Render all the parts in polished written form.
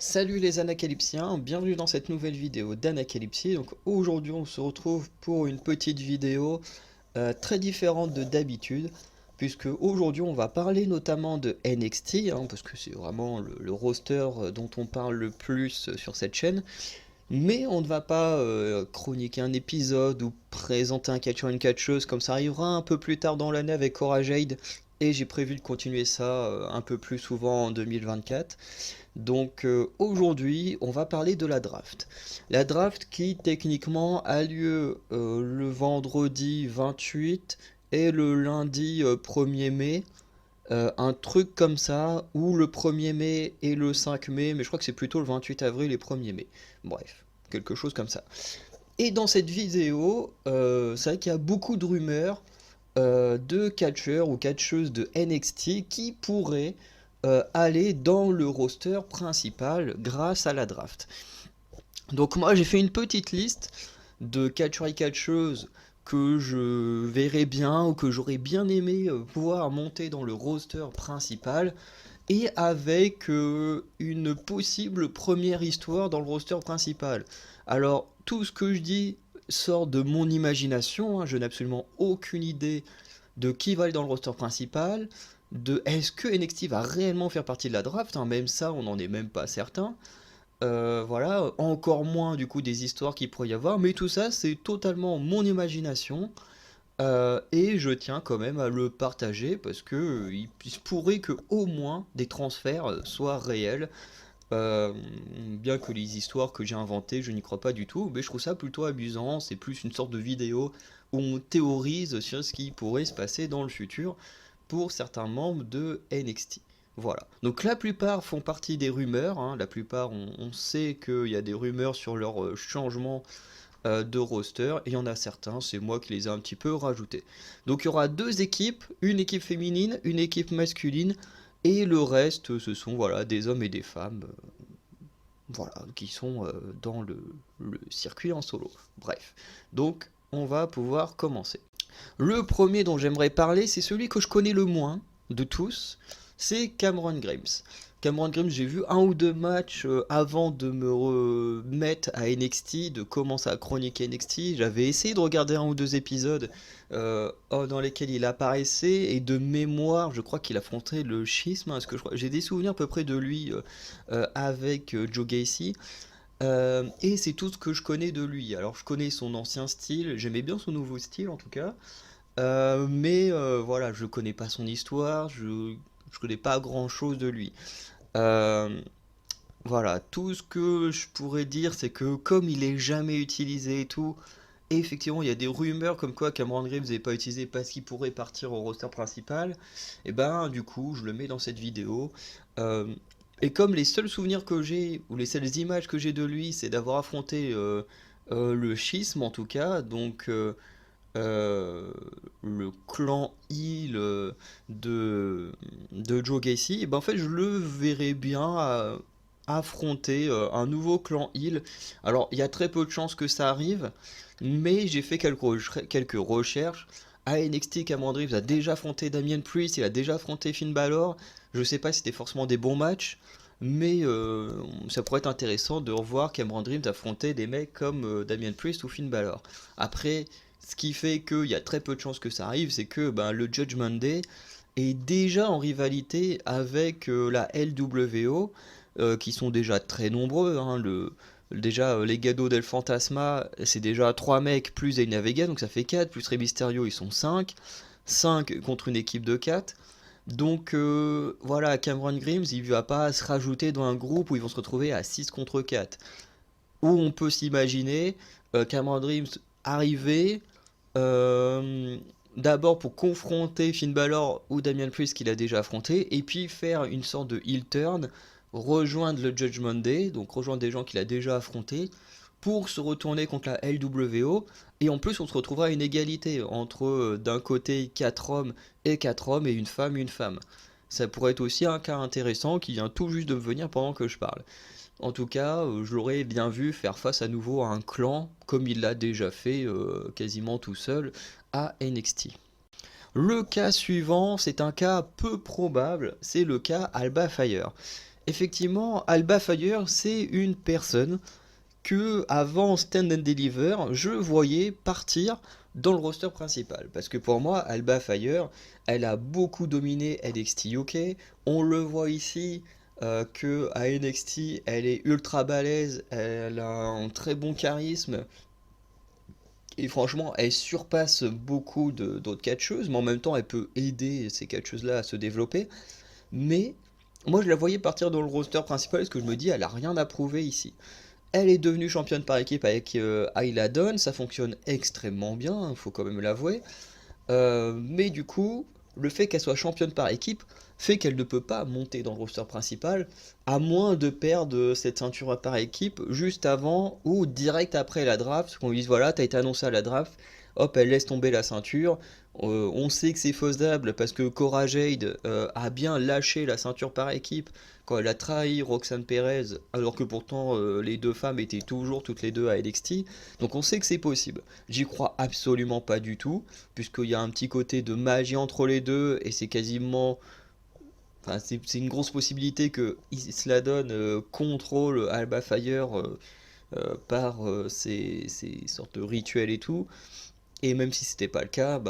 Salut les anacalypsiens, bienvenue dans cette nouvelle vidéo d'Anacalypsie. Donc aujourd'hui on se retrouve pour une petite vidéo très différente de d'habitude, puisque aujourd'hui on va parler notamment de NXT, parce que c'est vraiment le roster dont on parle le plus sur cette chaîne. Mais on ne va pas chroniquer un épisode ou présenter un catcheur, une catcheuse, comme ça arrivera un peu plus tard dans l'année avec Cora Jade. Et j'ai prévu de continuer ça un peu plus souvent en 2024. Donc aujourd'hui, on va parler de la draft. La draft qui techniquement a lieu le vendredi 28 et le lundi 1er mai. Un truc comme ça, ou le 1er mai et le 5 mai, mais je crois que c'est plutôt le 28 avril et 1er mai. Bref, quelque chose comme ça. Et dans cette vidéo, c'est vrai qu'il y a beaucoup de rumeurs de catcheurs ou catcheuses de NXT qui pourraient aller dans le roster principal grâce à la draft. Donc moi j'ai fait une petite liste de catcheurs et catcheuses que je verrais bien ou que j'aurais bien aimé pouvoir monter dans le roster principal et avec une possible première histoire dans le roster principal. Alors tout ce que je dis sort de mon imagination, je n'ai absolument aucune idée de qui va aller dans le roster principal, de est-ce que NXT va réellement faire partie de la draft, même ça on n'en est même pas certain. Voilà, encore moins du coup des histoires qu'il pourrait y avoir, mais tout ça c'est totalement mon imagination. Et je tiens quand même à le partager parce que il se pourrait que au moins des transferts soient réels. Euh, Bien que les histoires que j'ai inventées, je n'y crois pas du tout, mais je trouve ça plutôt amusant. C'est plus une sorte de vidéo où on théorise sur ce qui pourrait se passer dans le futur pour certains membres de NXT. Voilà. Donc la plupart font partie des rumeurs. La plupart, on sait qu'il y a des rumeurs sur leur changement de roster. Et il y en a certains, c'est moi qui les ai un petit peu rajoutés. Donc il y aura deux équipes, une équipe féminine, une équipe masculine. Et le reste, ce sont voilà, des hommes et des femmes voilà, qui sont dans le circuit en solo. Bref, donc on va pouvoir commencer. Le premier dont j'aimerais parler, c'est celui que je connais le moins de tous, c'est Cameron Grimes. Cameron Grimes, j'ai vu un ou deux matchs avant de me remettre à NXT, de commencer à chroniquer NXT. J'avais essayé de regarder un ou deux épisodes dans lesquels il apparaissait, et de mémoire, je crois qu'il affrontait le schisme, parce que j'ai des souvenirs à peu près de lui avec Joe Gacy. Et c'est tout ce que je connais de lui. Alors je connais son ancien style, j'aimais bien son nouveau style en tout cas. Mais voilà, je connais pas son histoire, je connais pas grand chose de lui. Euh, voilà, tout ce que je pourrais dire, c'est que comme il est jamais utilisé et tout, et effectivement il y a des rumeurs comme quoi Cameron Grimes n'est pas utilisé parce qu'il pourrait partir au roster principal, et ben du coup je le mets dans cette vidéo. Euh, et comme les seuls souvenirs que j'ai, ou les seules images que j'ai de lui, c'est d'avoir affronté le schisme en tout cas, donc euh, le clan Hill de Joe Gacy, et ben en fait je le verrais bien affronter un nouveau clan Hill. Alors il y a très peu de chances que ça arrive, mais j'ai fait quelques recherches. À NXT, Cameron Grimes a déjà affronté Damian Priest, il a déjà affronté Finn Balor. Je sais pas si c'était forcément des bons matchs, mais ça pourrait être intéressant de revoir Cameron Grimes affronter des mecs comme Damian Priest ou Finn Balor. Après, ce qui fait qu'il y a très peu de chances que ça arrive, c'est que ben, le Judgment Day est déjà en rivalité avec la LWO, qui sont déjà très nombreux. Déjà, les Legado del Fantasma, c'est déjà 3 mecs plus Zelina Vega, donc ça fait 4, plus Rey Mysterio, ils sont 5. 5 contre une équipe de 4. Donc voilà, Cameron Grimes, il ne va pas se rajouter dans un groupe où ils vont se retrouver à 6 contre 4. Où on peut s'imaginer Cameron Grimes arriver, euh, d'abord pour confronter Finn Balor ou Damian Priest qu'il a déjà affronté, et puis faire une sorte de heel turn, rejoindre le Judgment Day, donc rejoindre des gens qu'il a déjà affrontés, pour se retourner contre la LWO, et en plus on se retrouvera à une égalité entre d'un côté 4 hommes et 4 hommes, et une femme, une femme. Ça pourrait être aussi un cas intéressant qui vient tout juste de me venir pendant que je parle. En tout cas, je l'aurais bien vu faire face à nouveau à un clan, comme il l'a déjà fait quasiment tout seul à NXT. Le cas suivant, c'est un cas peu probable, c'est le cas Alba Fire. Effectivement, Alba Fire, c'est une personne que avant Stand and Deliver, je voyais partir dans le roster principal. Parce que pour moi, Alba Fire, elle a beaucoup dominé NXT UK. On le voit ici que à NXT, elle est ultra balèze, elle a un très bon charisme. Et franchement, elle surpasse beaucoup d'autres catcheuses, mais en même temps, elle peut aider ces catcheuses-là à se développer. Mais moi, je la voyais partir dans le roster principal parce que je me dis, elle a rien à prouver ici. Elle est devenue championne par équipe avec Ayla Dawn, ça fonctionne extrêmement bien, il faut quand même l'avouer. Mais du coup, le fait qu'elle soit championne par équipe fait qu'elle ne peut pas monter dans le roster principal, à moins de perdre cette ceinture par équipe juste avant ou direct après la draft, qu'on lui dise voilà, t'as été annoncé à la draft, hop, elle laisse tomber la ceinture. On sait que c'est faisable parce que Cora Jade a bien lâché la ceinture par équipe quand elle a trahi Roxanne Perez, alors que pourtant les deux femmes étaient toujours toutes les deux à NXT. Donc on sait que c'est possible. J'y crois absolument pas du tout, puisqu'il y a un petit côté de magie entre les deux, et c'est quasiment... Enfin, c'est une grosse possibilité que Isladon contrôle Alba Fire par ces sortes de rituels et tout. Et même si c'était pas le cas,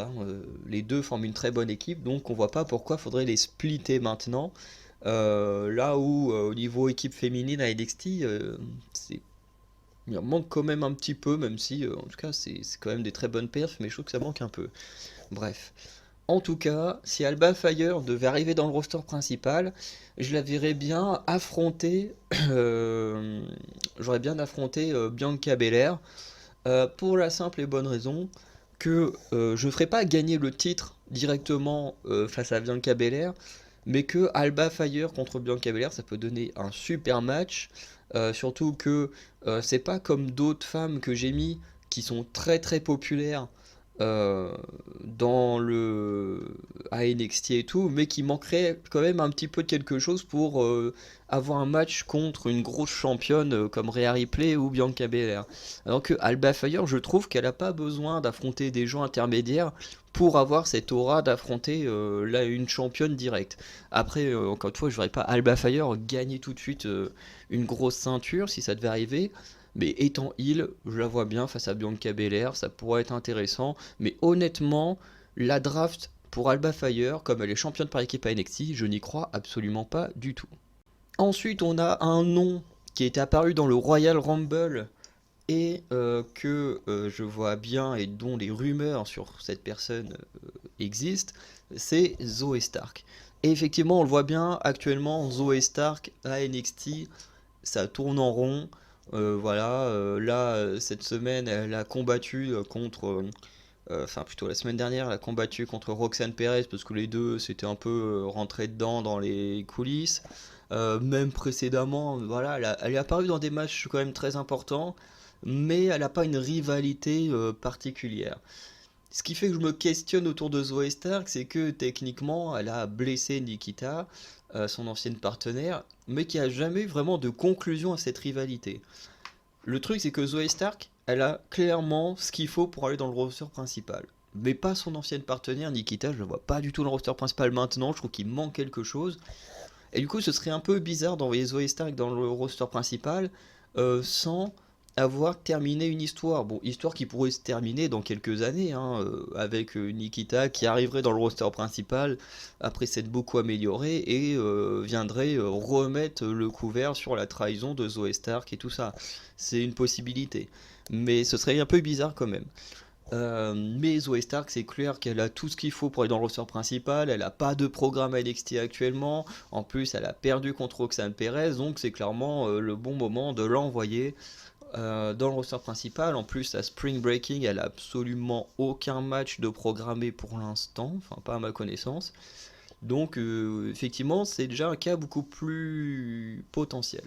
les deux forment une très bonne équipe, donc on voit pas pourquoi faudrait les splitter maintenant. Là où au niveau équipe féminine à NXT, il en manque quand même un petit peu, même si en tout cas c'est quand même des très bonnes perfs, mais je trouve que ça manque un peu. Bref. En tout cas, si Alba Fire devait arriver dans le roster principal, je la verrais bien affronter. J'aurais bien affronté Bianca Belair. Pour la simple et bonne raison que je ne ferai pas gagner le titre directement face à Bianca Belair, mais que Alba Fire contre Bianca Belair, ça peut donner un super match. Surtout que c'est pas comme d'autres femmes que j'ai mis qui sont très très populaires euh, dans le à NXT et tout, mais qui manquerait quand même un petit peu de quelque chose pour avoir un match contre une grosse championne comme Rhea Ripley ou Bianca Belair. Alors que Alba Fire, je trouve qu'elle n'a pas besoin d'affronter des gens intermédiaires pour avoir cette aura d'affronter là une championne directe. Après, encore une fois, je ne verrais pas Alba Fire gagner tout de suite une grosse ceinture si ça devait arriver. Mais étant heel, je la vois bien face à Bianca Belair, ça pourrait être intéressant. Mais honnêtement, la draft pour Alba Fire, comme elle est championne par équipe à NXT, je n'y crois absolument pas du tout. Ensuite, on a un nom qui est apparu dans le Royal Rumble et que je vois bien et dont les rumeurs sur cette personne existent, c'est Zoe Stark. Et effectivement, on le voit bien actuellement, Zoe Stark à NXT, ça tourne en rond. Voilà, là, cette semaine, elle a combattu contre. Enfin, plutôt la semaine dernière, elle a combattu contre Roxanne Perez parce que les deux s'étaient un peu rentrés dedans dans les coulisses. Même précédemment, voilà, elle est apparue dans des matchs quand même très importants, mais elle n'a pas une rivalité particulière. Ce qui fait que je me questionne autour de Zoe Stark, c'est que techniquement, elle a blessé Nikita, son ancienne partenaire, mais qu'il n'y a jamais eu vraiment de conclusion à cette rivalité. Le truc, c'est que Zoe Stark, elle a clairement ce qu'il faut pour aller dans le roster principal. Mais pas son ancienne partenaire, Nikita, je ne vois pas du tout dans le roster principal maintenant, je trouve qu'il manque quelque chose. Et du coup, ce serait un peu bizarre d'envoyer Zoe Stark dans le roster principal sans avoir terminé une histoire. Bon, histoire qui pourrait se terminer dans quelques années, hein, avec Nikita qui arriverait dans le roster principal après s'être beaucoup amélioré et viendrait remettre le couvert sur la trahison de Zoe Stark et tout ça. C'est une possibilité. Mais ce serait un peu bizarre quand même. Mais Zoe Stark, c'est clair qu'elle a tout ce qu'il faut pour aller dans le roster principal. Elle n'a pas de programme à NXT actuellement. En plus, elle a perdu contre Roxanne Perez. Donc, c'est clairement le bon moment de l'envoyer dans le roster principal. En plus, à Spring Breaking, elle a absolument aucun match de programmé pour l'instant. Enfin, pas à ma connaissance. Donc, effectivement, c'est déjà un cas beaucoup plus potentiel.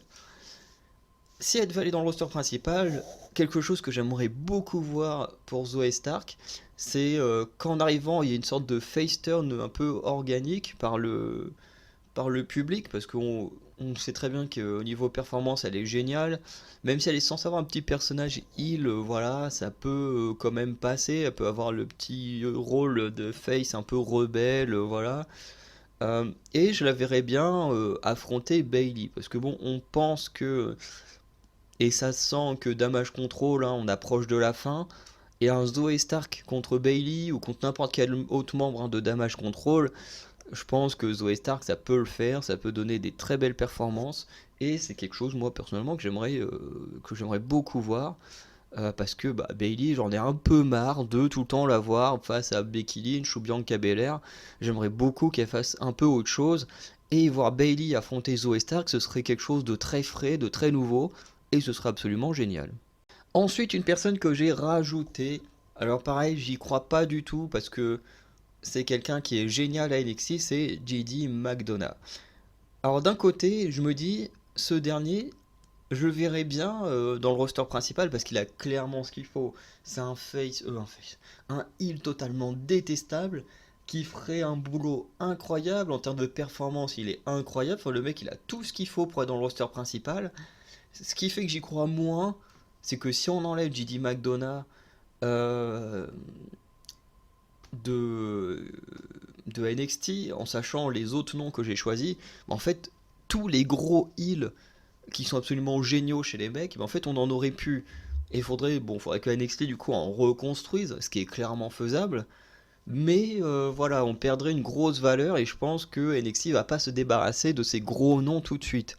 Si elle devait aller dans le roster principal, quelque chose que j'aimerais beaucoup voir pour Zoe Stark, c'est qu'en arrivant, il y a une sorte de face turn un peu organique par le public, parce qu'on sait très bien qu'au niveau performance, elle est géniale. Même si elle est censée avoir un petit personnage heal, voilà, ça peut quand même passer. Elle peut avoir le petit rôle de face un peu rebelle, voilà. Et je la verrais bien affronter Bailey. Parce que bon, on pense que, et ça se sent que Damage Control, hein, on approche de la fin. Et un Zoe Stark contre Bailey ou contre n'importe quel autre membre hein, de Damage Control, je pense que Zoe Stark ça peut le faire, ça peut donner des très belles performances. Et c'est quelque chose, moi personnellement, que j'aimerais beaucoup voir. Parce que bah, Bailey, j'en ai un peu marre de tout le temps la voir face à Becky Lynch ou Bianca Belair. J'aimerais beaucoup qu'elle fasse un peu autre chose. Et voir Bailey affronter Zoe Stark, ce serait quelque chose de très frais, de très nouveau. Et ce serait absolument génial. Ensuite, une personne que j'ai rajoutée. Alors pareil, j'y crois pas du tout parce que c'est quelqu'un qui est génial à NXT, c'est JD McDonough. Alors d'un côté, je me dis, ce dernier, je le verrais bien dans le roster principal parce qu'il a clairement ce qu'il faut. C'est un heel totalement détestable qui ferait un boulot incroyable en termes de performance. Il est incroyable. Enfin, le mec, il a tout ce qu'il faut pour être dans le roster principal. Ce qui fait que j'y crois moins, c'est que si on enlève JD McDonough euh, de, de NXT, en sachant les autres noms que j'ai choisis, en fait, tous les gros heals qui sont absolument géniaux chez les mecs, en fait, on en aurait pu. Et faudrait que NXT du coup en reconstruise, ce qui est clairement faisable. Mais voilà, on perdrait une grosse valeur et je pense que NXT va pas se débarrasser de ces gros noms tout de suite.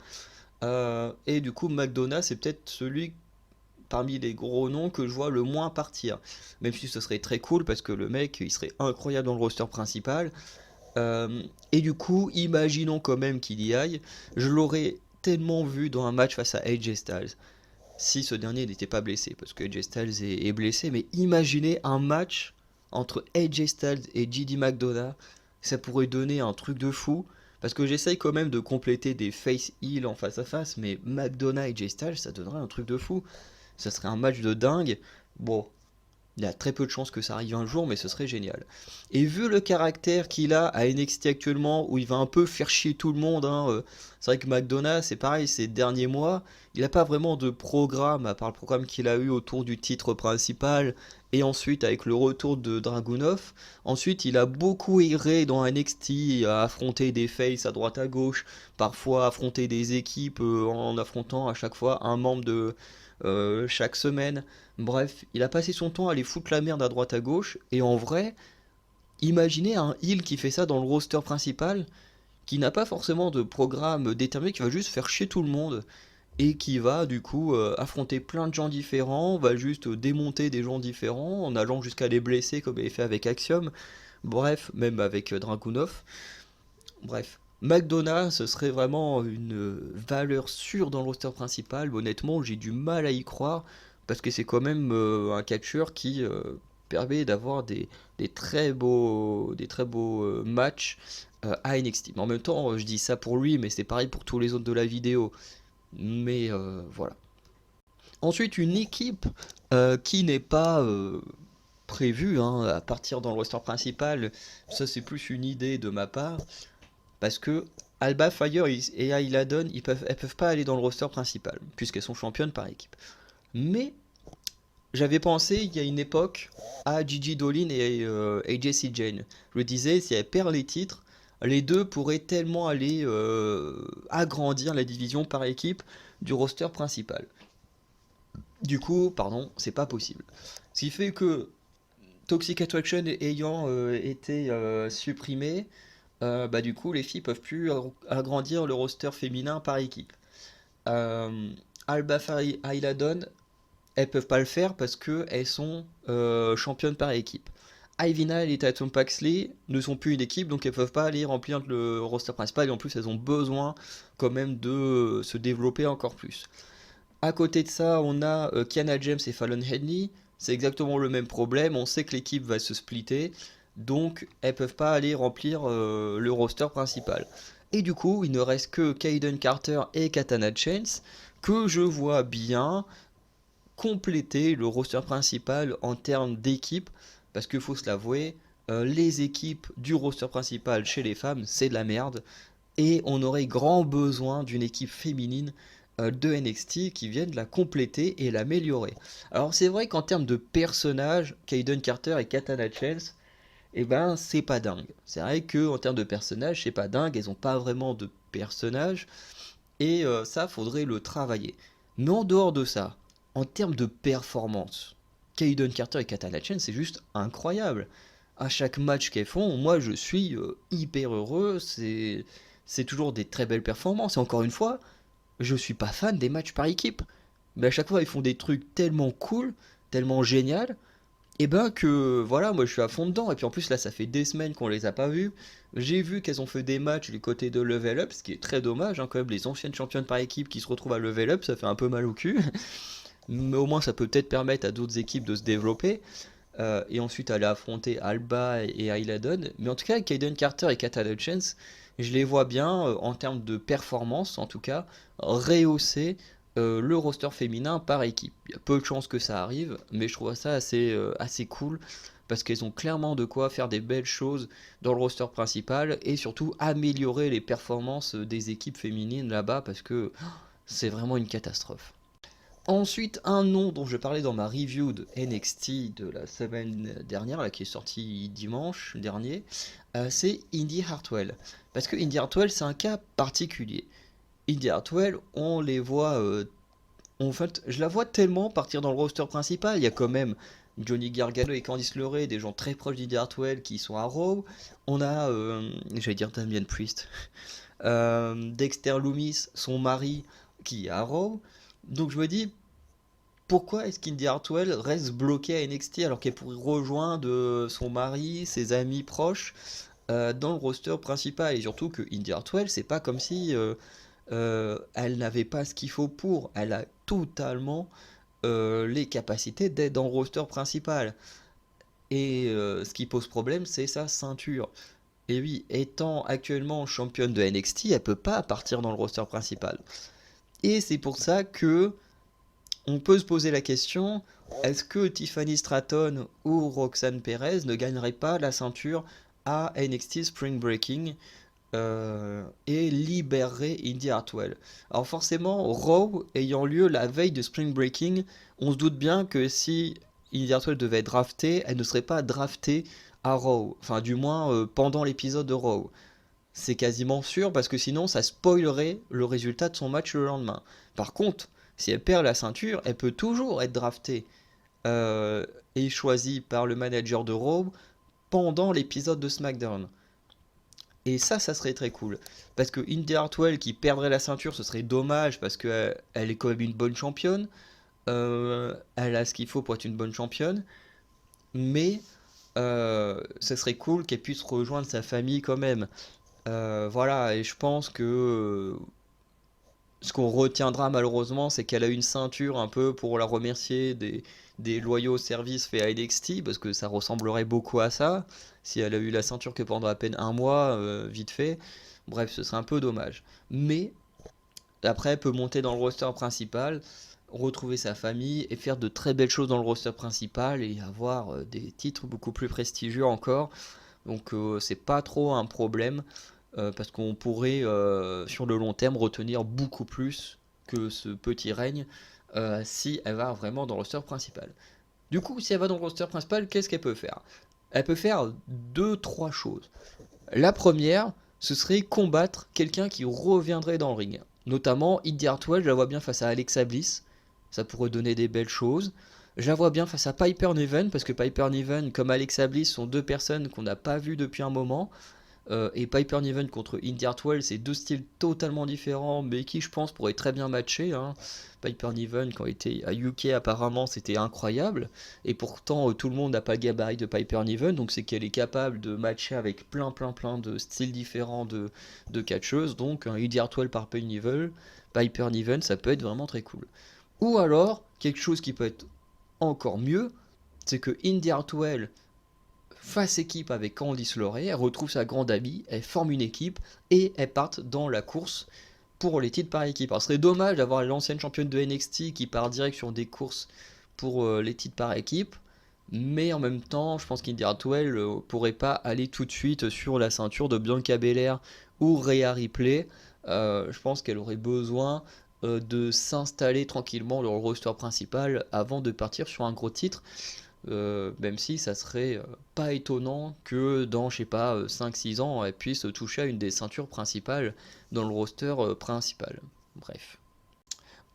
Et du coup, McDonough, c'est peut-être celui parmi les gros noms que je vois le moins partir. Même si ce serait très cool parce que le mec, il serait incroyable dans le roster principal. Et du coup, imaginons quand même qu'il y aille. Je l'aurais tellement vu dans un match face à AJ Styles. Si ce dernier n'était pas blessé, parce que AJ Styles est blessé, mais imaginez un match entre AJ Styles et JD McDonough, ça pourrait donner un truc de fou. Parce que j'essaye quand même de compléter des face heal en face à face, mais McDonough et AJ Styles, ça donnerait un truc de fou. Ça serait un match de dingue. Bon, il y a très peu de chances que ça arrive un jour, mais ce serait génial. Et vu le caractère qu'il a à NXT actuellement, où il va un peu faire chier tout le monde, hein, c'est vrai que McDonough, c'est pareil, ces derniers mois, il n'a pas vraiment de programme, à part le programme qu'il a eu autour du titre principal, et ensuite avec le retour de Dragunov. Ensuite, il a beaucoup erré dans NXT, à affronter des faces à droite à gauche, parfois affronter des équipes en affrontant à chaque fois un membre de chaque semaine. Bref, il a passé son temps à aller foutre la merde à droite à gauche, et en vrai, imaginez un heel qui fait ça dans le roster principal, qui n'a pas forcément de programme déterminé, qui va juste faire chier tout le monde, et qui va du coup affronter plein de gens différents, va juste démonter des gens différents, en allant jusqu'à les blesser comme il avait fait avec Axiom, bref, même avec Dragunov. Bref, McDonough, ce serait vraiment une valeur sûre dans le roster principal. Honnêtement, j'ai du mal à y croire parce que c'est quand même un catcheur qui permet d'avoir des très beaux matchs à NXT. Mais en même temps, je dis ça pour lui, mais c'est pareil pour tous les autres de la vidéo. Mais voilà. Ensuite, une équipe qui n'est pas prévue hein, à partir dans le roster principal, ça c'est plus une idée de ma part. Parce que Alba, Fire et Ayladon, elles peuvent pas aller dans le roster principal, puisqu'elles sont championnes par équipe. Mais j'avais pensé, il y a une époque, à Gigi Dolin et Jessie Jane. Je me disais, si elles perdent les titres, les deux pourraient tellement aller agrandir la division par équipe du roster principal. Du coup, pardon, c'est pas possible. Ce qui fait que Toxic Attraction ayant été supprimé, bah du coup les filles peuvent plus agrandir le roster féminin par équipe. Euh, Alba Hyladon, elles peuvent pas le faire parce que elles sont championnes par équipe. Ivina et Tatum Paxley ne sont plus une équipe, donc elles peuvent pas aller remplir le roster principal et en plus elles ont besoin quand même de se développer encore plus. À côté de ça, on a Kiana James et Fallon Henley. C'est exactement le même problème. On sait que l'équipe va se splitter. Donc, elles peuvent pas aller remplir le roster principal. Et du coup, il ne reste que Kaiden Carter et Katana Chance que je vois bien compléter le roster principal en termes d'équipe. Parce qu'il faut se l'avouer, les équipes du roster principal chez les femmes, c'est de la merde. Et on aurait grand besoin d'une équipe féminine de NXT qui vienne la compléter et l'améliorer. Alors c'est vrai qu'en termes de personnages, Kaiden Carter et Katana Chance, et ben c'est pas dingue. C'est vrai que en termes de personnages, c'est pas dingue, elles ont pas vraiment de personnages, et ça, faudrait le travailler. Mais en dehors de ça, en termes de performance, Kaiden Carter et Katana Chen, c'est juste incroyable. À chaque match qu'elles font, moi je suis hyper heureux, c'est toujours des très belles performances, et encore une fois, je suis pas fan des matchs par équipe. Mais à chaque fois, ils font des trucs tellement cool, tellement génial, et ben que voilà, moi je suis à fond dedans. Et puis en plus, là, ça fait des semaines qu'on les a pas vus. J'ai vu qu'elles ont fait des matchs du côté de Level Up, ce qui est très dommage, hein, quand même. Les anciennes championnes par équipe qui se retrouvent à Level Up, ça fait un peu mal au cul. Mais au moins, ça peut peut-être permettre à d'autres équipes de se développer. Et ensuite aller affronter Alba et Hyladon. Mais en tout cas, Kaiden Carter et Katana Chance, je les vois bien, en termes de performance, en tout cas, rehausser le roster féminin par équipe. Il y a peu de chances que ça arrive, mais je trouve ça assez cool parce qu'elles ont clairement de quoi faire des belles choses dans le roster principal et surtout améliorer les performances des équipes féminines là-bas parce que c'est vraiment une catastrophe. Ensuite, un nom dont je parlais dans ma review de NXT de la semaine dernière, là, qui est sortie dimanche dernier, c'est Indy Hartwell. Parce que Indy Hartwell, c'est un cas particulier. Indy Hartwell, on les voit. En fait, je la vois tellement partir dans le roster principal. Il y a quand même Johnny Gargano et Candice LeRae, des gens très proches d'Indy Hartwell qui sont à Raw. On a, j'allais dire Damien Priest, Dexter Loomis, son mari, qui est à Raw. Donc je me dis, pourquoi est-ce qu'Indy Hartwell reste bloquée à NXT alors qu'elle pourrait rejoindre son mari, ses amis proches dans le roster principal? Et surtout que Indy Hartwell, c'est pas comme si elle n'avait pas ce qu'il faut pour. Elle a totalement les capacités d'être dans le roster principal. Et ce qui pose problème, c'est sa ceinture. Et oui, étant actuellement championne de NXT, elle peut pas partir dans le roster principal. Et c'est pour ça que on peut se poser la question, est-ce que Tiffany Stratton ou Roxanne Perez ne gagneraient pas la ceinture à NXT Spring Breaking et libérerait Indy Hartwell? Alors forcément, Raw ayant lieu la veille de Spring Breaking, on se doute bien que si Indy Hartwell devait être draftée, elle ne serait pas draftée à Raw, enfin du moins pendant l'épisode de Raw. C'est quasiment sûr parce que sinon ça spoilerait le résultat de son match le lendemain. Par contre, si elle perd la ceinture, elle peut toujours être draftée euh, et choisie par le manager de Raw pendant l'épisode de SmackDown. Et ça serait très cool. Parce que Indy Hartwell qui perdrait la ceinture, ce serait dommage parce qu'elle elle est quand même une bonne championne. Elle a ce qu'il faut pour être une bonne championne. Mais ce serait cool qu'elle puisse rejoindre sa famille quand même. Voilà, et je pense que ce qu'on retiendra malheureusement, c'est qu'elle a une ceinture un peu pour la remercier des loyaux services faits à NXT, parce que ça ressemblerait beaucoup à ça, si elle a eu la ceinture que pendant à peine un mois, vite fait. Bref, ce serait un peu dommage. Mais après, elle peut monter dans le roster principal, retrouver sa famille et faire de très belles choses dans le roster principal et avoir des titres beaucoup plus prestigieux encore. Donc c'est pas trop un problème parce qu'on pourrait sur le long terme retenir beaucoup plus que ce petit règne si elle va vraiment dans le roster principal. Du coup, si elle va dans le roster principal, qu'est-ce qu'elle peut faire? Elle peut faire deux, trois choses. La première, ce serait combattre quelqu'un qui reviendrait dans le ring. Notamment Indy Hartwell, je la vois bien face à Alexa Bliss. Ça pourrait donner des belles choses. Je la vois bien face à Piper Niven, parce que Piper Niven, comme Alexa Bliss, sont deux personnes qu'on n'a pas vues depuis un moment. Et Piper Niven contre Indy Hartwell, c'est deux styles totalement différents, mais qui, je pense, pourraient très bien matcher, hein. Piper Niven, quand il était à UK, apparemment, c'était incroyable. Et pourtant, tout le monde n'a pas le gabarit de Piper Niven, donc c'est qu'elle est capable de matcher avec plein de styles différents de catcheuses. Donc, un Indy Hartwell par Piper Niven, ça peut être vraiment très cool. Ou alors, quelque chose qui peut être encore mieux, c'est que Indy Hartwell fasse équipe avec Candice LeRae, elle retrouve sa grande amie, elle forme une équipe et elles partent dans la course pour les titres par équipe. Alors ce serait dommage d'avoir l'ancienne championne de NXT qui part direct sur des courses pour les titres par équipe, mais en même temps, je pense qu'Indy Hartwell pourrait pas aller tout de suite sur la ceinture de Bianca Belair ou Rhea Ripley. Je pense qu'elle aurait besoin de s'installer tranquillement dans le roster principal avant de partir sur un gros titre. même si ça serait pas étonnant que dans, je sais pas, 5-6 ans, elle puisse toucher à une des ceintures principales dans le roster principal. Bref.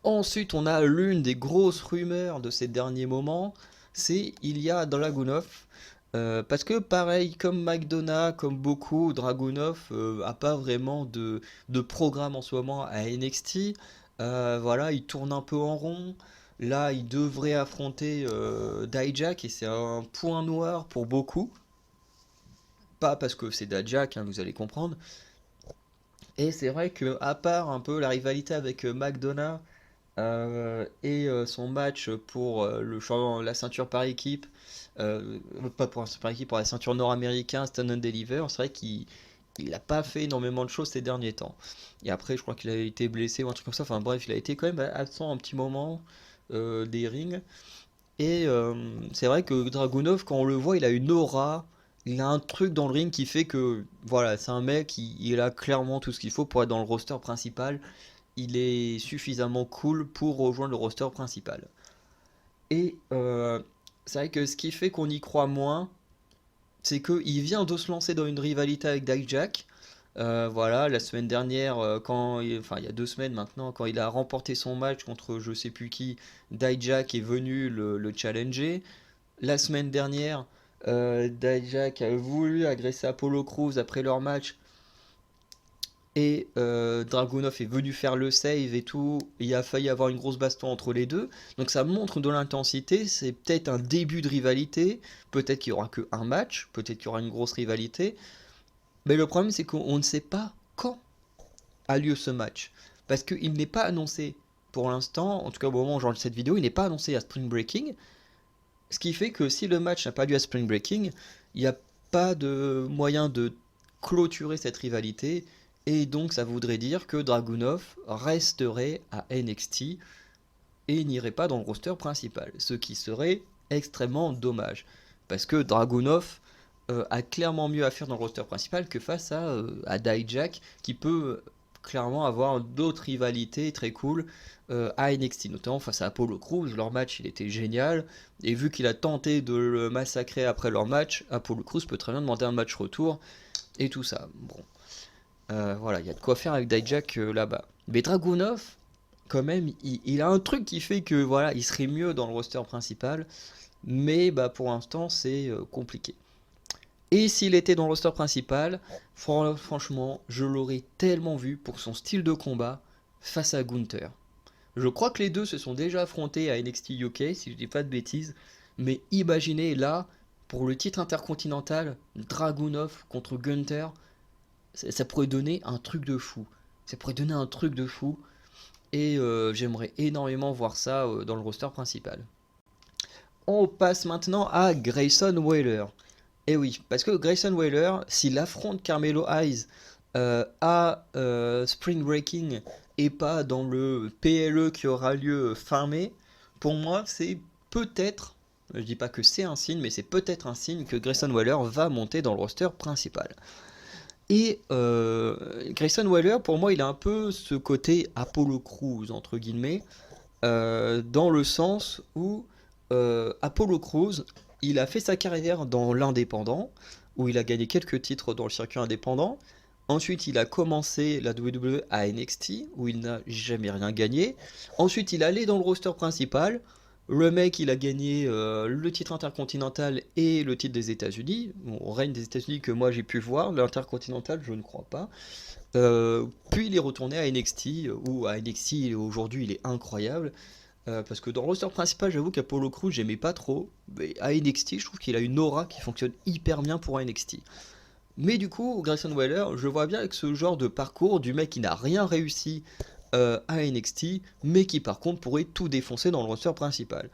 Ensuite, on a l'une des grosses rumeurs de ces derniers moments, c'est Ilya Dragunov. Parce que pareil, comme McDonough, comme beaucoup, Dragunov a pas vraiment de programme en ce moment à NXT. Voilà, il tourne un peu en rond. Là, il devrait affronter Dijak et c'est un point noir pour beaucoup. Pas parce que c'est Dijak, hein, vous allez comprendre. Et c'est vrai que à part un peu la rivalité avec McDonough, et son match pour la ceinture par équipe, pas pour la ceinture par équipe, pour la ceinture nord-américaine, Stand and Deliver, c'est vrai qu'il n'a pas fait énormément de choses ces derniers temps. Et après, je crois qu'il a été blessé ou un truc comme ça. Enfin bref, il a été quand même absent un petit moment des rings. Et c'est vrai que Dragunov, quand on le voit, il a une aura. Il a un truc dans le ring qui fait que, voilà, c'est un mec, il a clairement tout ce qu'il faut pour être dans le roster principal. Il est suffisamment cool pour rejoindre le roster principal. Et c'est vrai que ce qui fait qu'on y croit moins, c'est qu'il vient de se lancer dans une rivalité avec Dijak. Voilà, la semaine dernière, enfin il y a 2 semaines maintenant, quand il a remporté son match contre je sais plus qui, Dijak est venu le challenger. La semaine dernière, Dijak a voulu agresser Apollo Crews après leur match. Et Dragunov est venu faire le save et tout. Il a failli avoir une grosse baston entre les deux. Donc ça montre de l'intensité. C'est peut-être un début de rivalité. Peut-être qu'il n'y aura que un match. Peut-être qu'il y aura une grosse rivalité. Mais le problème, c'est qu'on ne sait pas quand a lieu ce match. Parce qu'il n'est pas annoncé pour l'instant. En tout cas, au moment où j'enregistre cette vidéo, il n'est pas annoncé à Spring Breaking. Ce qui fait que si le match n'a pas lieu à Spring Breaking, il n'y a pas de moyen de clôturer cette rivalité. Et donc ça voudrait dire que Dragunov resterait à NXT et n'irait pas dans le roster principal. Ce qui serait extrêmement dommage. Parce que Dragunov a clairement mieux à faire dans le roster principal que face à Dijak qui peut clairement avoir d'autres rivalités très cool à NXT, notamment face à Apollo Crews. Leur match il était génial, et vu qu'il a tenté de le massacrer après leur match, Apollo Crews peut très bien demander un match retour et tout ça. Bon, voilà, il y a de quoi faire avec Dijak là-bas. Mais Dragunov, quand même, il a un truc qui fait que voilà, il serait mieux dans le roster principal, mais bah, pour l'instant c'est compliqué. Et s'il était dans le roster principal, franchement, je l'aurais tellement vu pour son style de combat face à Gunther. Je crois que les deux se sont déjà affrontés à NXT UK, si je dis pas de bêtises. Mais imaginez là, pour le titre intercontinental, Dragunov contre Gunther, ça pourrait donner un truc de fou. Ça pourrait donner un truc de fou. Et j'aimerais énormément voir ça dans le roster principal. On passe maintenant à Grayson Waller. Et oui, parce que Grayson Waller, s'il affronte Carmelo Hayes à Spring Breaking et pas dans le PLE qui aura lieu fin mai, pour moi c'est peut-être, je dis pas que c'est un signe, mais c'est peut-être un signe que Grayson Waller va monter dans le roster principal. Et Grayson Waller, pour moi, il a un peu ce côté Apollo Crews, entre guillemets, dans le sens où Apollo Crews, il a fait sa carrière dans l'indépendant, où il a gagné quelques titres dans le circuit indépendant. Ensuite, il a commencé la WWE à NXT, où il n'a jamais rien gagné. Ensuite, il est allé dans le roster principal. Le mec, il a gagné le titre intercontinental et le titre des États-Unis. Bon, règne des États-Unis que moi j'ai pu voir, l'intercontinental, je ne crois pas. Puis il est retourné à NXT, où à NXT aujourd'hui il est incroyable. Parce que dans le roster principal, j'avoue qu'Apollo Crews, j'aimais pas trop. Mais à NXT, je trouve qu'il a une aura qui fonctionne hyper bien pour NXT. Mais du coup, Grayson Waller, je vois bien avec ce genre de parcours du mec qui n'a rien réussi à NXT, mais qui par contre pourrait tout défoncer dans le roster principal.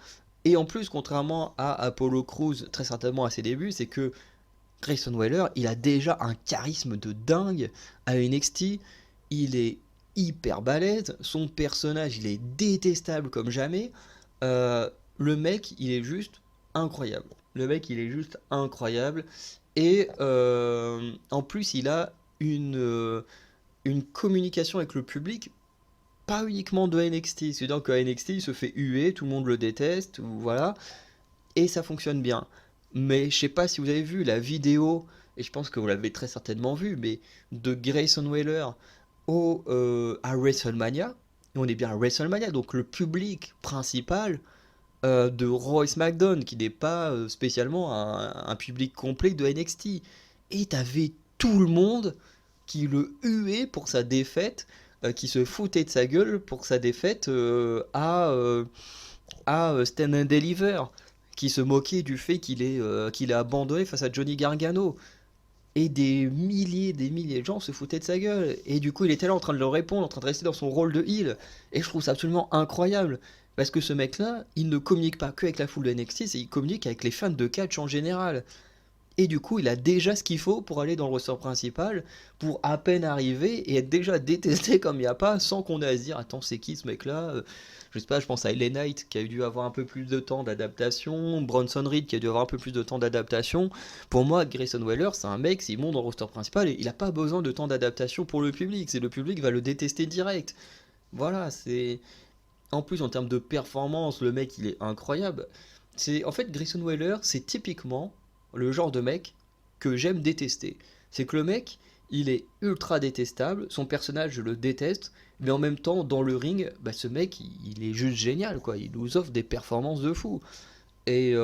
Et en plus, contrairement à Apollo Crews, très certainement à ses débuts, c'est que Grayson Waller, il a déjà un charisme de dingue à NXT. Il est hyper balèze. Son personnage, il est détestable comme jamais. Le mec, il est juste incroyable. Le mec, il est juste incroyable. Et en plus, il a une communication avec le public, pas uniquement de NXT. C'est-à-dire qu'à NXT, il se fait huer, tout le monde le déteste, voilà. et ça fonctionne bien. Mais je sais pas si vous avez vu la vidéo, et je pense que vous l'avez très certainement vu, mais de Grayson Waller à WrestleMania. Et on est bien à WrestleMania, donc le public principal de Raw et SmackDown, qui n'est pas spécialement un public complet de NXT. Et t'avais tout le monde qui le huait pour sa défaite, qui se foutait de sa gueule pour sa défaite à Stand and Deliver, qui se moquait du fait qu'il a abandonné face à Johnny Gargano. Et des milliers de gens se foutaient de sa gueule. Et du coup, il était là en train de leur répondre, en train de rester dans son rôle de heel. Et je trouve ça absolument incroyable. Parce que ce mec-là, il ne communique pas que avec la foule de NXT, il communique avec les fans de catch en général. Et du coup, il a déjà ce qu'il faut pour aller dans le roster principal, pour à peine arriver et être déjà détesté comme il n'y a pas, sans qu'on ait à se dire, attends, c'est qui ce mec-là? Je sais pas, je pense à LA Knight qui a dû avoir un peu plus de temps d'adaptation, Bronson Reed qui a dû avoir un peu plus de temps d'adaptation. Pour moi, Grayson Waller, c'est un mec, s'il monte dans le roster principal, il n'a pas besoin de temps d'adaptation pour le public, c'est le public va le détester direct. Voilà, c'est... En plus, en termes de performance, le mec, il est incroyable. En fait, Grayson Waller, c'est typiquement le genre de mec que j'aime détester. C'est que le mec, il est ultra détestable, son personnage, je le déteste, mais en même temps, dans le ring, bah, ce mec, il est juste génial, quoi. Il nous offre des performances de fou. Et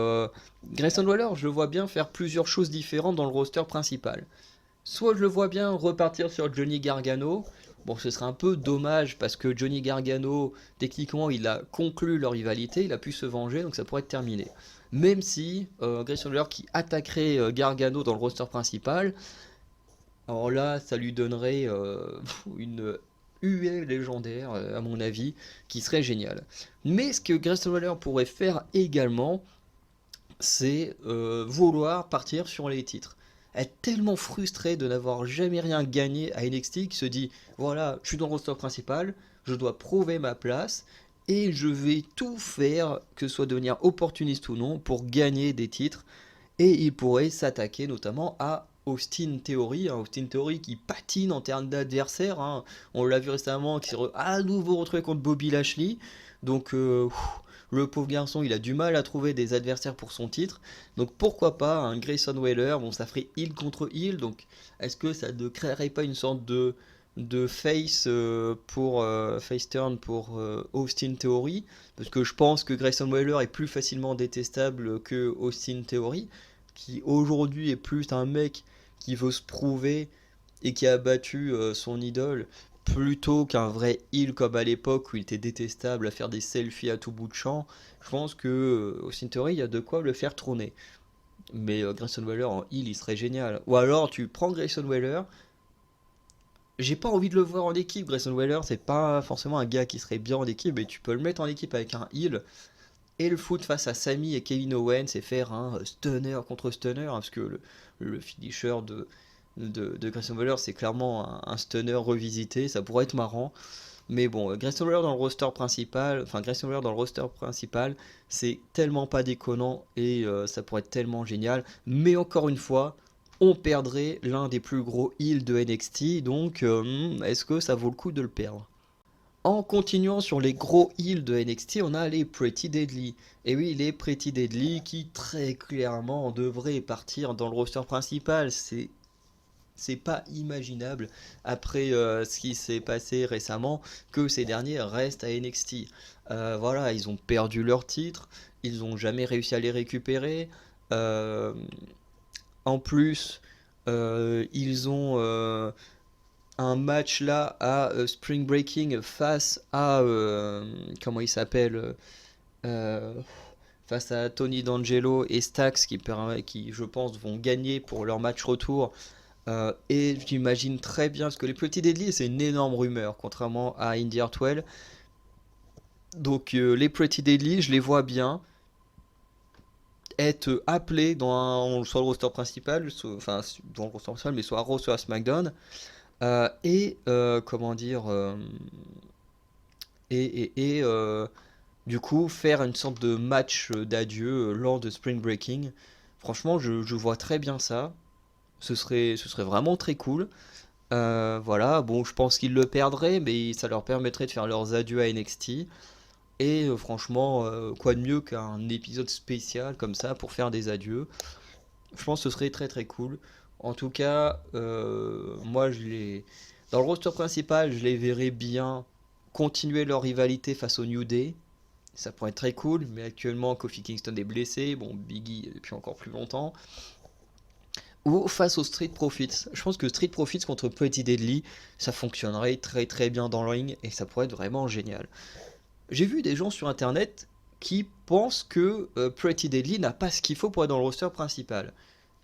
Grayson Waller, je le vois bien faire plusieurs choses différentes dans le roster principal. Soit je le vois bien repartir sur Johnny Gargano. Bon, ce serait un peu dommage parce que Johnny Gargano, techniquement, il a conclu leur rivalité, il a pu se venger, donc ça pourrait être terminé. Même si Grayson Waller qui attaquerait Gargano dans le roster principal, alors là, ça lui donnerait une huée légendaire, à mon avis, qui serait géniale. Mais ce que Grayson Waller pourrait faire également, c'est vouloir partir sur les titres. Être tellement frustré de n'avoir jamais rien gagné à NXT qui se dit voilà, je suis dans le roster principal, je dois prouver ma place et je vais tout faire, que ce soit devenir opportuniste ou non, pour gagner des titres. Et il pourrait s'attaquer notamment à Austin Theory, Austin Theory qui patine en termes d'adversaire. On l'a vu récemment, qui s'est à nouveau retrouvé contre Bobby Lashley. Donc le pauvre garçon, il a du mal à trouver des adversaires pour son titre. Donc pourquoi pas un Grayson Waller? Bon, ça ferait heel contre heel. Donc est-ce que ça ne créerait pas une sorte de face face turn pour Austin Theory? Parce que je pense que Grayson Waller est plus facilement détestable que Austin Theory, qui aujourd'hui est plus un mec qui veut se prouver et qui a battu son idole, plutôt qu'un vrai heel comme à l'époque où il était détestable à faire des selfies à tout bout de champ. Je pense que Austin Theory, il y a de quoi le faire trôner. Mais Grayson Waller en heel, il serait génial. Ou alors tu prends Grayson Waller. J'ai pas envie de le voir en équipe. Grayson Waller, c'est pas forcément un gars qui serait bien en équipe, mais tu peux le mettre en équipe avec un heel et le foot face à Sami et Kevin Owens et faire un stunner contre stunner, parce que le finisher de Grayson Waller, c'est clairement un stunner revisité, ça pourrait être marrant. Mais bon, Grayson Waller dans le roster principal, c'est tellement pas déconnant et ça pourrait être tellement génial. Mais encore une fois, on perdrait l'un des plus gros heals de NXT, donc est-ce que ça vaut le coup de le perdre? En continuant sur les gros heals de NXT, on a les Pretty Deadly. Et oui, les Pretty Deadly qui très clairement devraient partir dans le roster principal. C'est pas imaginable après ce qui s'est passé récemment que ces derniers restent à NXT. Voilà, ils ont perdu leur titre, ils n'ont jamais réussi à les récupérer. Euh, En plus, ils ont un match là à Spring Breaking face à comment il s'appelle euh, face à Tony D'Angelo et Stax qui je pense vont gagner pour leur match retour. Et j'imagine très bien, parce que les Pretty Deadly, c'est une énorme rumeur, contrairement à Indy Hartwell. Donc les Pretty Deadly, je les vois bien être appelés soit le roster principal, enfin dans le roster principal, mais soit à Raw, soit à SmackDown. Comment dire du coup faire une sorte de match d'adieu lors de Spring Breaking. Franchement, je vois très bien ça. Ce serait vraiment très cool. Voilà, bon, je pense qu'ils le perdraient, mais ça leur permettrait de faire leurs adieux à NXT. Et franchement, quoi de mieux qu'un épisode spécial comme ça pour faire des adieux. Je pense que ce serait très très cool. En tout cas, moi je les... Dans le roster principal, je les verrais bien continuer leur rivalité face au New Day. Ça pourrait être très cool, mais actuellement Kofi Kingston est blessé, bon Biggie depuis encore plus longtemps. Ou face aux Street Profits. Je pense que Street Profits contre Pretty Deadly, ça fonctionnerait très très bien dans le ring et ça pourrait être vraiment génial. J'ai vu des gens sur internet qui pensent que Pretty Deadly n'a pas ce qu'il faut pour être dans le roster principal.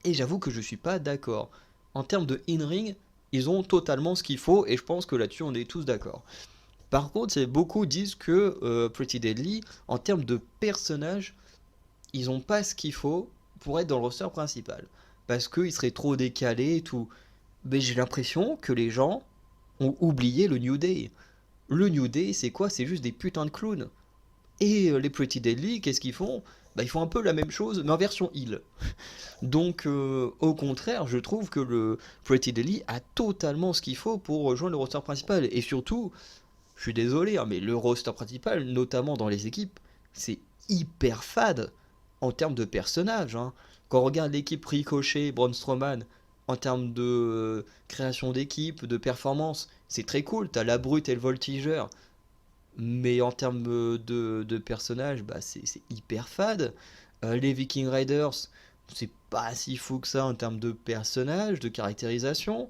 Et j'avoue que je suis pas d'accord. En termes de in-ring, ils ont totalement ce qu'il faut et je pense que là-dessus on est tous d'accord. Par contre, beaucoup disent que Pretty Deadly, en termes de personnage, ils ont pas ce qu'il faut pour être dans le roster principal. Parce qu'ils seraient trop décalés et tout. Mais j'ai l'impression que les gens ont oublié le New Day. Le New Day, c'est quoi? C'est juste des putains de clowns. Et les Pretty Deadly, qu'est-ce qu'ils font? Bah, ils font un peu la même chose, mais en version heal. Donc, au contraire, je trouve que le Pretty Deadly a totalement ce qu'il faut pour rejoindre le roster principal. Et surtout, je suis désolé, hein, mais le roster principal, notamment dans les équipes, c'est hyper fade en termes de personnages. Hein. Quand on regarde l'équipe Ricochet, Braun Strowman, en termes de création d'équipe, de performance, c'est très cool. T'as la brute et le voltigeur. Mais en termes de personnages, bah, c'est hyper fade. Les Viking Raiders, c'est pas si fou que ça en termes de personnages, de caractérisation.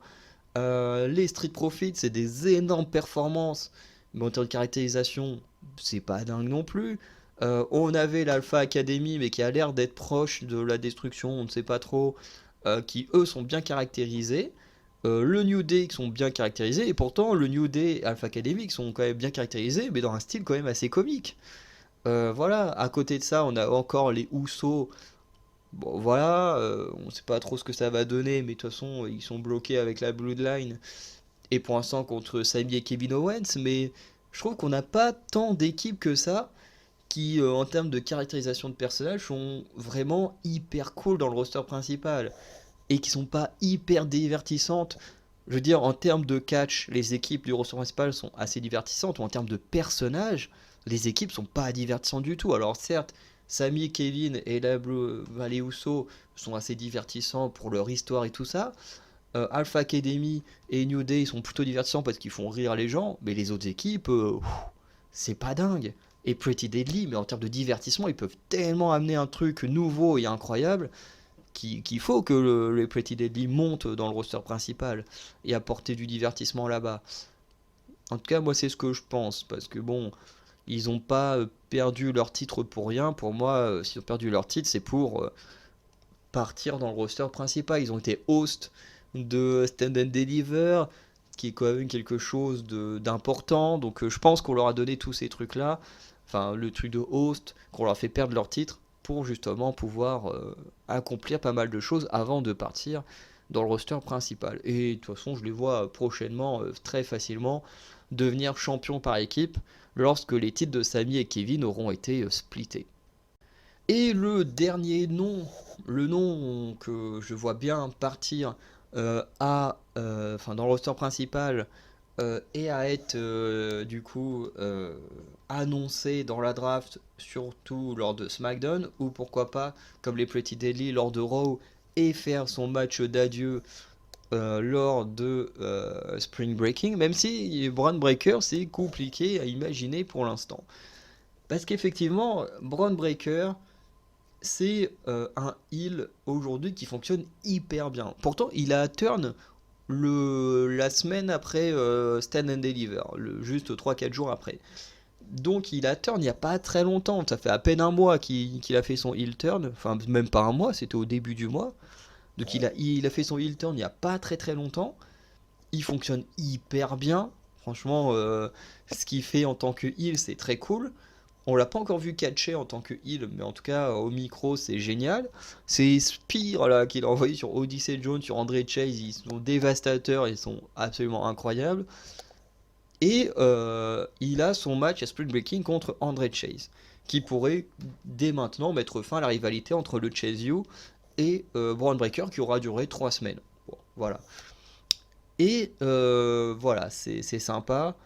Les Street Profits, c'est des énormes performances, mais en termes de caractérisation, c'est pas dingue non plus. On avait l'Alpha Academy, mais qui a l'air d'être proche de la destruction, on ne sait pas trop, qui eux sont bien caractérisés. Le New Day qui sont bien caractérisés, et pourtant le New Day et Alpha Academy qui sont quand même bien caractérisés, mais dans un style quand même assez comique. Voilà, à côté de ça, on a encore les Usos. Bon, voilà, on sait pas trop ce que ça va donner, mais de toute façon, ils sont bloqués avec la Bloodline. Et pour l'instant, contre Sami et Kevin Owens, mais je trouve qu'on n'a pas tant d'équipes que ça qui, en termes de caractérisation de personnages, sont vraiment hyper cool dans le roster principal et qui sont pas hyper divertissantes. Je veux dire, en termes de catch, les équipes du roster principal sont assez divertissantes, ou en termes de personnages, les équipes sont pas divertissantes du tout. Alors certes, Sami, Kevin et la Blue Valley Uso sont assez divertissants pour leur histoire et tout ça. Alpha Academy et New Day sont plutôt divertissants parce qu'ils font rire les gens, mais les autres équipes, c'est pas dingue. Et Pretty Deadly, mais en termes de divertissement, ils peuvent tellement amener un truc nouveau et incroyable qu'il faut que les Pretty Deadly montent dans le roster principal et apporter du divertissement là-bas. En tout cas, moi, c'est ce que je pense, parce que bon, ils n'ont pas perdu leur titre pour rien. Pour moi, s'ils ont perdu leur titre, c'est pour partir dans le roster principal. Ils ont été hosts de Stand and Deliver, qui est quand même quelque chose d'important. Donc je pense qu'on leur a donné tous ces trucs-là, enfin le truc de host, qu'on leur a fait perdre leur titre pour justement pouvoir accomplir pas mal de choses avant de partir dans le roster principal. Et de toute façon, je les vois prochainement très facilement devenir champions par équipe lorsque les titres de Sami et Kevin auront été splittés. Et le dernier nom, le nom que je vois bien partir dans le roster principal et à être du coup annoncé dans la draft, surtout lors de SmackDown, ou pourquoi pas, comme les Pretty Deadly, lors de Raw, et faire son match d'adieu lors de Spring Breaking, même si Braun Breaker c'est compliqué à imaginer pour l'instant. Parce qu'effectivement, Braun Breaker, c'est un heal aujourd'hui qui fonctionne hyper bien. Pourtant, il a turn la semaine après Stand and Deliver, juste 3-4 jours après. Donc il a turn il n'y a pas très longtemps, ça fait à peine un mois qu'il a fait son heel turn, enfin même pas un mois, c'était au début du mois. Donc il a fait son heel turn il n'y a pas très très longtemps. Il fonctionne hyper bien. Franchement, ce qu'il fait en tant que heel, c'est très cool. On l'a pas encore vu catcher en tant que heal, mais en tout cas au micro c'est génial. Ces Spears là qu'il a envoyé sur Odyssey Jones, sur André Chase, ils sont dévastateurs, ils sont absolument incroyables. Et il a son match à Spring Breaking contre André Chase, qui pourrait dès maintenant mettre fin à la rivalité entre le Chase U et Braun Breaker qui aura duré 3 semaines. Bon, voilà. Et voilà, c'est sympa.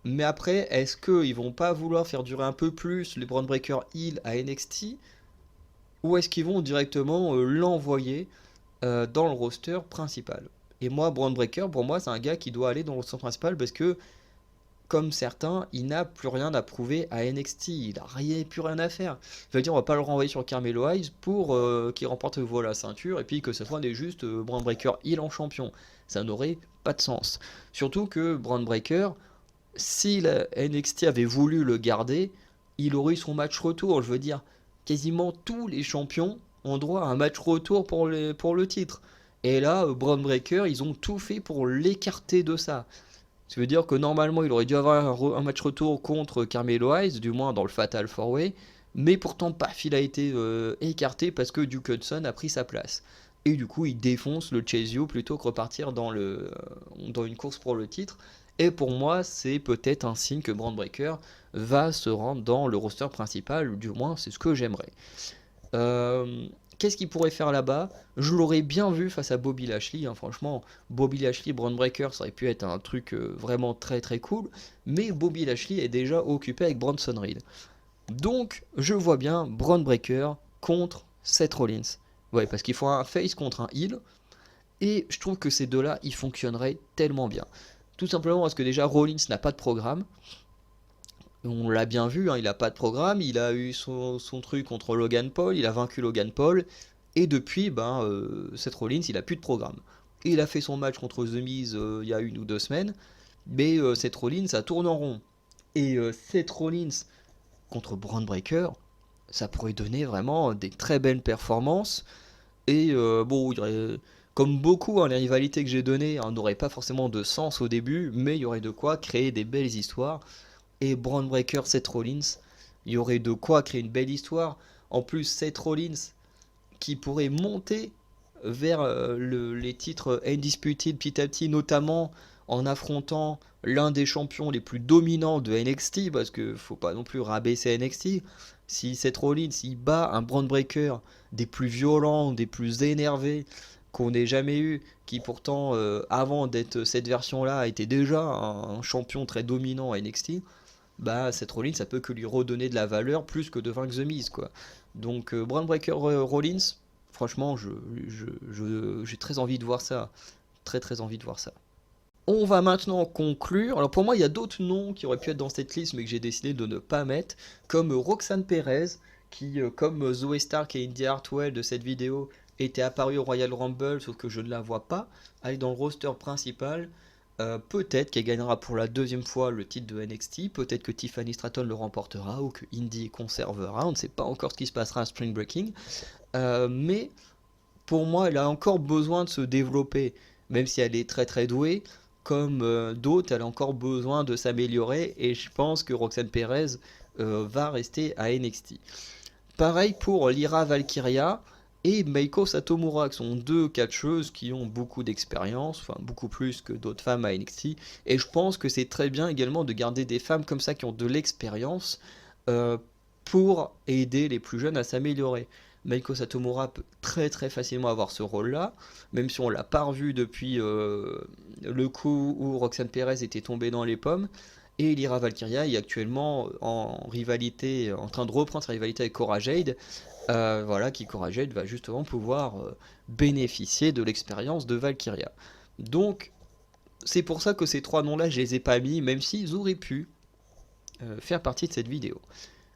Mais après, est-ce qu'ils vont pas vouloir faire durer un peu plus les Braun Breaker Heel à NXT? Ou est-ce qu'ils vont directement l'envoyer dans le roster principal? Et moi, Braun Breaker, pour moi, c'est un gars qui doit aller dans le roster principal parce que, comme certains, il n'a plus rien à prouver à NXT. Il n'a plus rien à faire. Je veux dire, on va pas le renvoyer sur Carmelo Hayes pour qu'il remporte la ceinture et puis que ce soit juste Braun Breaker Heel en champion. Ça n'aurait pas de sens. Surtout que Braun Breaker, si la NXT avait voulu le garder, il aurait eu son match retour. Je veux dire, quasiment tous les champions ont droit à un match retour pour le titre. Et là, Braun Breaker, ils ont tout fait pour l'écarter de ça. Ça veut dire que normalement, il aurait dû avoir un match retour contre Carmelo Hayes, du moins dans le Fatal 4-Way. Mais pourtant, paf, il a été écarté parce que Duke Hudson a pris sa place. Et du coup, il défonce le Chase You plutôt que repartir dans une course pour le titre. Et pour moi, c'est peut-être un signe que Braun Breaker va se rendre dans le roster principal, du moins c'est ce que j'aimerais. Qu'est-ce qu'il pourrait faire là-bas? Je l'aurais bien vu face à Bobby Lashley, hein, franchement. Bobby Lashley, Braun Breaker, ça aurait pu être un truc vraiment très très cool. Mais Bobby Lashley est déjà occupé avec Bronson Reed. Donc, je vois bien Braun Breaker contre Seth Rollins. Ouais, parce qu'il faut un face contre un heel. Et je trouve que ces deux-là, ils fonctionneraient tellement bien. Tout simplement parce que déjà, Rollins n'a pas de programme. On l'a bien vu, hein, il n'a pas de programme. Il a eu son truc contre Logan Paul. Il a vaincu Logan Paul. Et depuis, Seth Rollins, il n'a plus de programme. Il a fait son match contre The Miz il y a 1 ou 2 semaines. Mais Seth Rollins, ça tourne en rond. Et Seth Rollins contre Braun Breaker, ça pourrait donner vraiment des très belles performances. Et bon, comme beaucoup, hein, les rivalités que j'ai données n'auraient pas forcément de sens au début, mais il y aurait de quoi créer des belles histoires. Et Braun Breaker, Seth Rollins, il y aurait de quoi créer une belle histoire. En plus, Seth Rollins qui pourrait monter vers les titres Undisputed petit à petit, notamment en affrontant l'un des champions les plus dominants de NXT, parce que faut pas non plus rabaisser NXT. Si Seth Rollins il bat un Braun Breaker des plus violents, des plus énervés qu'on ait jamais eu, qui pourtant avant d'être cette version-là était déjà un champion très dominant à NXT, bah Seth Rollins ça peut que lui redonner de la valeur plus que de vaincre The Miz quoi. Donc Braun Breaker Rollins, franchement j'ai très envie de voir ça, très très envie de voir ça. On va maintenant conclure. Alors pour moi, il y a d'autres noms qui auraient pu être dans cette liste, mais que j'ai décidé de ne pas mettre, comme Roxanne Perez, qui, comme Zoe Stark et Indy Hartwell de cette vidéo, était apparue au Royal Rumble, sauf que je ne la vois pas aller dans le roster principal. Peut-être qu'elle gagnera pour la deuxième fois le titre de NXT, peut-être que Tiffany Stratton le remportera, ou que Indy conservera, on ne sait pas encore ce qui se passera à Spring Breaking. Mais pour moi, elle a encore besoin de se développer, même si elle est très très douée. Comme d'autres, elle a encore besoin de s'améliorer et je pense que Roxanne Perez va rester à NXT. Pareil pour Lyra Valkyria et Meiko Satomura, qui sont deux catcheuses qui ont beaucoup d'expérience, enfin beaucoup plus que d'autres femmes à NXT. Et je pense que c'est très bien également de garder des femmes comme ça qui ont de l'expérience pour aider les plus jeunes à s'améliorer. Meiko Satomura peut très très facilement avoir ce rôle-là, même si on l'a pas revu depuis le coup où Roxanne Perez était tombée dans les pommes. Et Lyra Valkyria est actuellement en rivalité, en train de reprendre sa rivalité avec Cora Jade. Voilà, qui Cora Jade va justement pouvoir bénéficier de l'expérience de Valkyria. Donc, c'est pour ça que ces trois noms-là, je les ai pas mis, même s'ils auraient pu faire partie de cette vidéo.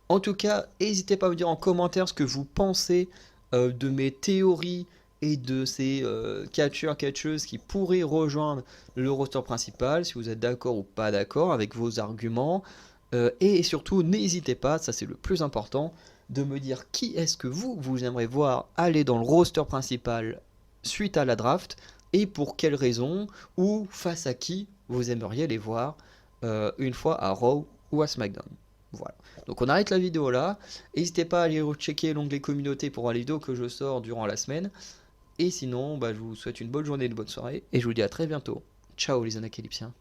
En tout cas, n'hésitez pas à me dire en commentaire ce que vous pensez de mes théories et de ces catcheurs-catcheuses qui pourraient rejoindre le roster principal, si vous êtes d'accord ou pas d'accord avec vos arguments. Et surtout, n'hésitez pas, ça c'est le plus important, de me dire qui est-ce que vous aimeriez voir aller dans le roster principal suite à la draft, et pour quelles raisons, ou face à qui vous aimeriez les voir une fois à Raw ou à SmackDown. Voilà. Donc on arrête la vidéo là. N'hésitez pas à aller checker l'onglet communauté pour voir les vidéos que je sors durant la semaine. Et sinon, je vous souhaite une bonne journée, une bonne soirée. Et je vous dis à très bientôt. Ciao les anacalypsiens.